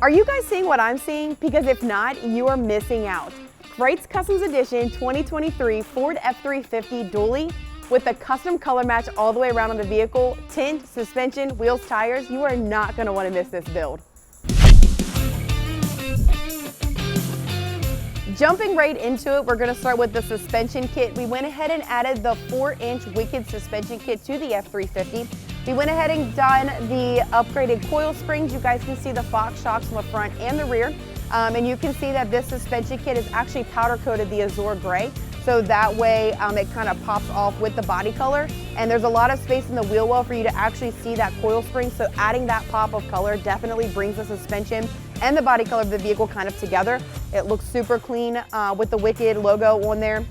Are you guys seeing what I'm seeing? Because if not, you are missing out. Krietz Customs Edition 2023 Ford F-350 dually with a custom color match all the way around on the vehicle, tint, suspension, wheels, tires. You are not going to want to miss this build. Jumping right into it, we're going to start with the suspension kit. We went ahead and added the 4-inch Wicked suspension kit to the F-350. We went ahead and done the upgraded coil springs. You guys can see the Fox shocks from the front and the rear. And you can see that this suspension kit is actually powder coated the Azure gray. So that way it kind of pops off with the body color. And there's a lot of space in the wheel well for you to actually see that coil spring. So adding that pop of color definitely brings the suspension and the body color of the vehicle kind of together. It looks super clean with the Wicked logo on there.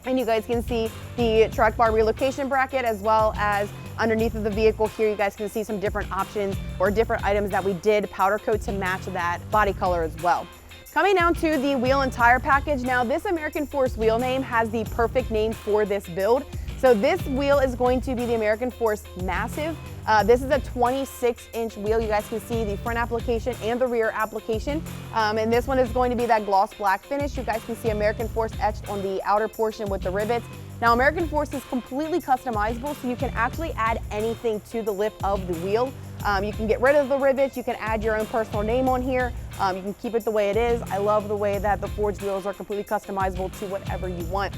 And you guys can see the track bar relocation bracket, as well as underneath of the vehicle here, you guys can see some different options or different items that we did powder coat to match that body color as well. Coming down to the wheel and tire package. Now this American Force wheel name has the perfect name for this build. So this wheel is going to be the American Force Massive. This is a 26-inch wheel. You guys can see the front application and the rear application. And this one is going to be that gloss black finish. You guys can see American Force etched on the outer portion with the rivets. Now American Force is completely customizable, so you can actually add anything to the lip of the wheel. You can get rid of the rivets, you can add your own personal name on here, you can keep it the way it is. I love the way that the Ford's wheels are completely customizable to whatever you want.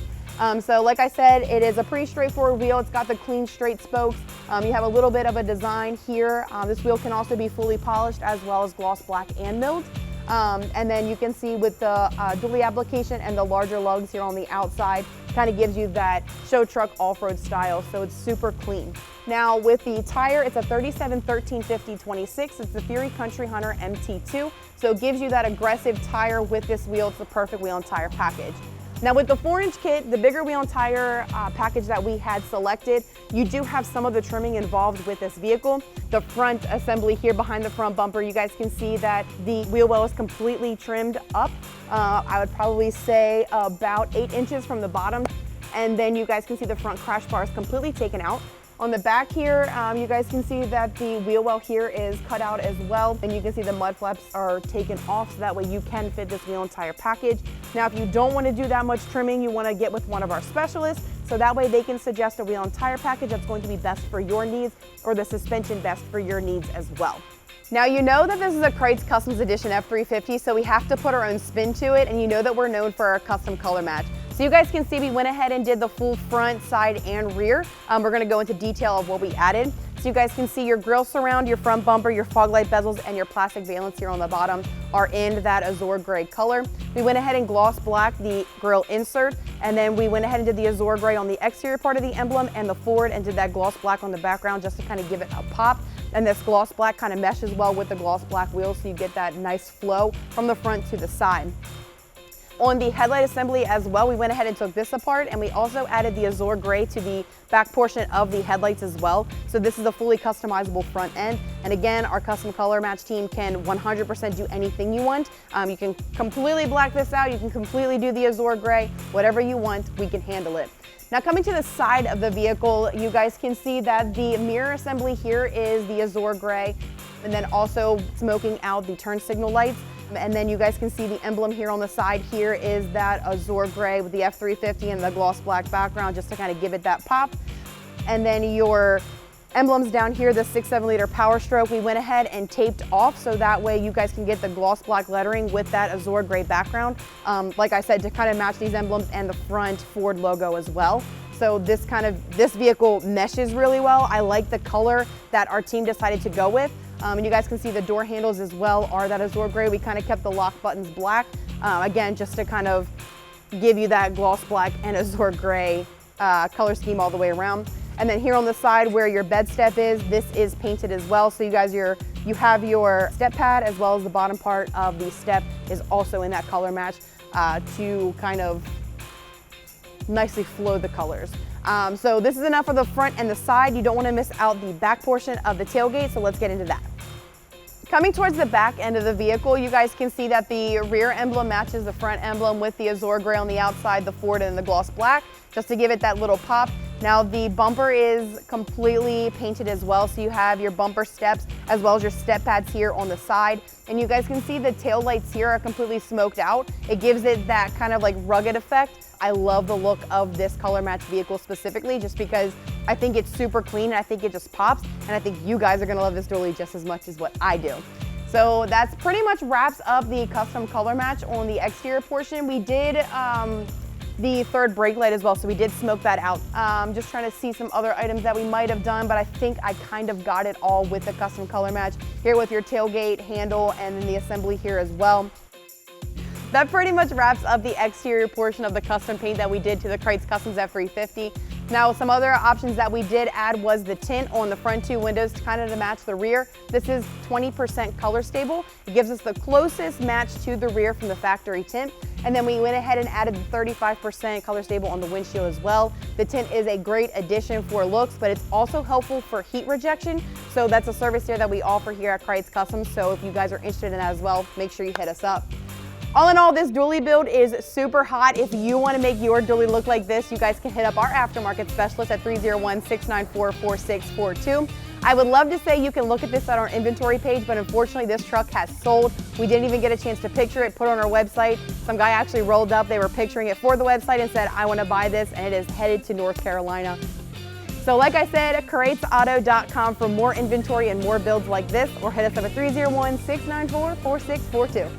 So like I said, it is a pretty straightforward wheel. It's got the clean straight spokes. You have a little bit of a design here. This wheel can also be fully polished as well as gloss black and milled. And then you can see with the dually application and the larger lugs here on the outside, kind of gives you that show truck off-road style, so it's super clean. Now with the tire, it's a 37-13-50-26. It's the Fury Country Hunter MT2, so it gives you that aggressive tire with this wheel. It's the perfect wheel and tire package. Now with the 4-inch kit, the bigger wheel and tire package that we had selected, you do have some of the trimming involved with this vehicle. The front assembly here behind the front bumper, you guys can see that the wheel well is completely trimmed up. I would probably say about 8 inches from the bottom. And then you guys can see the front crash bar is completely taken out. On the back here, you guys can see that the wheel well here is cut out as well. And you can see the mud flaps are taken off, so that way you can fit this wheel and tire package. Now, if you don't want to do that much trimming, you want to get with one of our specialists, so that way they can suggest a wheel and tire package that's going to be best for your needs, or the suspension best for your needs as well. Now you know that this is a Krietz Customs Edition F-350, so we have to put our own spin to it, and you know that we're known for our custom color match. So you guys can see we went ahead and did the full front, side, and rear. We're gonna go into detail of what we added. So you guys can see your grille surround, your front bumper, your fog light bezels, and your plastic valance here on the bottom are in that Azure gray color. We went ahead and gloss black the grille insert, and then we went ahead and did the Azure gray on the exterior part of the emblem and the Ford, and did that gloss black on the background just to kind of give it a pop. And this gloss black kind of meshes well with the gloss black wheels, so you get that nice flow from the front to the side. On the headlight assembly as well, we went ahead and took this apart, and we also added the Azure gray to the back portion of the headlights as well. So this is a fully customizable front end. And again, our custom color match team can 100% do anything you want. You can completely black this out. You can completely do the Azure gray, whatever you want, we can handle it. Now coming to the side of the vehicle, you guys can see that the mirror assembly here is the Azure gray, and then also smoking out the turn signal lights. And then you guys can see the emblem here on the side here is that Azure gray with the F-350 and the gloss black background, just to kind of give it that pop. And then your emblems down here, the 6.7 liter Power Stroke, we went ahead and taped off, so that way you guys can get the gloss black lettering with that Azure gray background. Like I said, to kind of match these emblems and the front Ford logo as well. So this vehicle meshes really well. I like the color that our team decided to go with. And you guys can see the door handles as well are that Azure gray. We kind of kept the lock buttons black, again, just to kind of give you that gloss black and Azure gray color scheme all the way around. And then here on the side where your bed step is, this is painted as well. So you guys, you have your step pad as well as the bottom part of the step is also in that color match to kind of nicely flow the colors. So this is enough for the front and the side. You don't want to miss out the back portion of the tailgate, so let's get into that. Coming towards the back end of the vehicle, you guys can see that the rear emblem matches the front emblem with the Azure gray on the outside, the Ford, and the gloss black, just to give it that little pop. Now the bumper is completely painted as well, so you have your bumper steps as well as your step pads here on the side. And you guys can see the tail lights here are completely smoked out. It gives it that kind of like rugged effect. I love the look of this color match vehicle specifically just because I think it's super clean and I think it just pops, and I think you guys are gonna love this dually just as much as what I do. So that's pretty much wraps up the custom color match on the exterior portion. We did the third brake light as well, so we did smoke that out. Just trying to see some other items that we might have done, but I think I kind of got it all with the custom color match here with your tailgate handle and then the assembly here as well. That pretty much wraps up the exterior portion of the custom paint that we did to the Krietz Customs F-350. Now, some other options that we did add was the tint on the front two windows to kind of match the rear. This is 20% color stable. It gives us the closest match to the rear from the factory tint. And then we went ahead and added the 35% color stable on the windshield as well. The tint is a great addition for looks, but it's also helpful for heat rejection. So that's a service here that we offer here at Krietz Customs. So if you guys are interested in that as well, make sure you hit us up. All in all, this dually build is super hot. If you want to make your dually look like this, you guys can hit up our aftermarket specialist at 301-694-4642. I would love to say you can look at this on our inventory page, but unfortunately this truck has sold. We didn't even get a chance to picture it, put it on our website. Some guy actually rolled up, they were picturing it for the website and said, I want to buy this, and it is headed to North Carolina. So like I said, KrietzzAuto.com for more inventory and more builds like this, or hit us up at 301-694-4642.